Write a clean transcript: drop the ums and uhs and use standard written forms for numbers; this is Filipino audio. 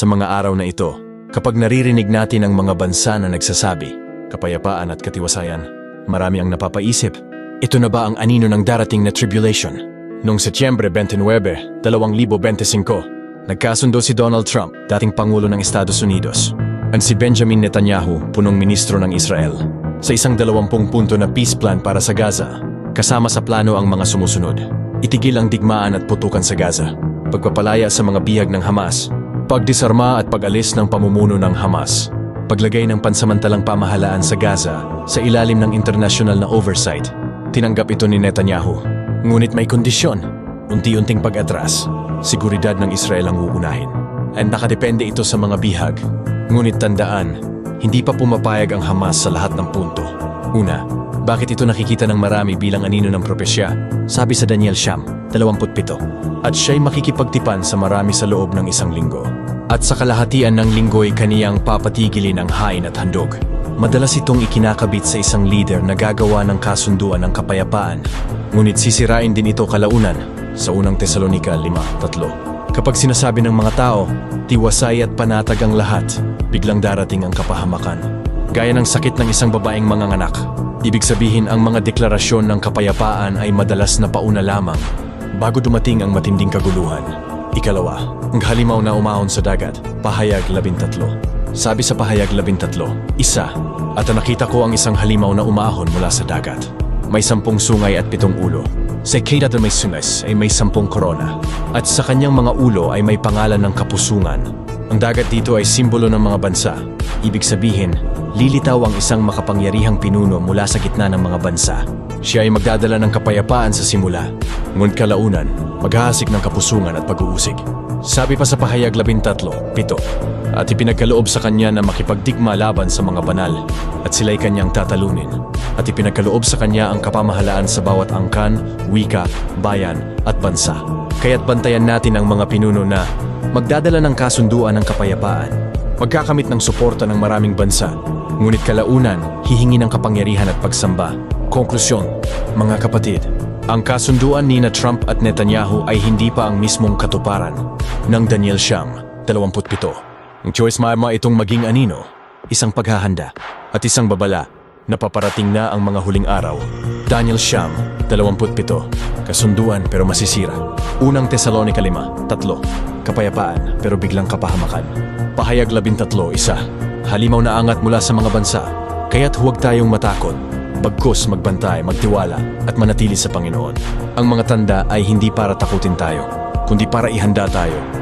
Sa mga araw na ito, kapag naririnig natin ang mga bansa na nagsasabi, kapayapaan at katiwasayan, marami ang napapaisip, ito na ba ang anino ng darating na tribulation? Noong Setyembre 29, 2025, nagkasundo si Donald Trump, dating Pangulo ng Estados Unidos, at si Benjamin Netanyahu, punong ministro ng Israel, sa isang 20 punto na peace plan para sa Gaza, kasama sa plano ang mga sumusunod. Itigil ang digmaan at putukan sa Gaza, pagpapalaya sa mga bihag ng Hamas, pagdisarma at pag-alis ng pamumuno ng Hamas, paglagay ng pansamantalang pamahalaan sa Gaza sa ilalim ng international na oversight. Tinanggap ito ni Netanyahu. Ngunit may kondisyon, unti-unting pag-atras, seguridad ng Israel ang uunahin. At nakadepende ito sa mga bihag. Ngunit tandaan, hindi pa pumapayag ang Hamas sa lahat ng punto. Una, bakit ito nakikita ng marami bilang anino ng propesya? Sabi sa Daniel Siyam, 27. At siya'y makikipagtipan sa marami sa loob ng isang linggo. At sa kalahatian ng linggo'y kaniyang papatigilin ang hain at handog. Madalas itong ikinakabit sa isang leader na gagawa ng kasunduan ng kapayapaan. Ngunit sisirain din ito kalaunan sa unang Tesalonica 5:3. Kapag sinasabi ng mga tao, tiwasay at panatag ang lahat, biglang darating ang kapahamakan. Gaya ng sakit ng isang babaeng manganganak. Ibig sabihin ang mga deklarasyon ng kapayapaan ay madalas na pauna lamang bago dumating ang matinding kaguluhan. Ikalawa, ang halimaw na umahon sa dagat, Pahayag 13. Sabi sa Pahayag 13, isa, at nakita ko ang isang halimaw na umahon mula sa dagat. May 10 sungay at 7 ulo. Sa kada may sungas ay may 10 korona. At sa kanyang mga ulo ay may pangalan ng kapusungan. Ang dagat dito ay simbolo ng mga bansa. Ibig sabihin, lilitaw ang isang makapangyarihang pinuno mula sa gitna ng mga bansa. Siya ay magdadala ng kapayapaan sa simula, ngunit kalaunan, maghahasik ng kapusungan at pag-uusig. Sabi pa sa Pahayag 13:7, at ipinagkaloob sa kanya na makipagdigma laban sa mga banal, at sila'y kanyang tatalunin. At ipinagkaloob sa kanya ang kapamahalaan sa bawat angkan, wika, bayan at bansa. Kaya't bantayan natin ang mga pinuno na magdadala ng kasunduan ng kapayapaan, magkakamit ng suporta ng maraming bansa, ngunit kalaunan, hihingi ng kapangyarihan at pagsamba. Konklusyon, mga kapatid, ang kasunduan ni Trump at Netanyahu ay hindi pa ang mismong katuparan ng Daniel Siyam, 27. Ang choice mama itong maging anino, isang paghahanda at isang babala na paparating na ang mga huling araw. Daniel Siyam, 27. Kasunduan pero masisira. Unang Tesalonica 5:3. Kapayapaan pero biglang kapahamakan. Pahayag 13:1. Halimaw na angat mula sa mga bansa, kaya't huwag tayong matakot. Bagkus magbantay, magtiwala at manatili sa Panginoon. Ang mga tanda ay hindi para takutin tayo, kundi para ihanda tayo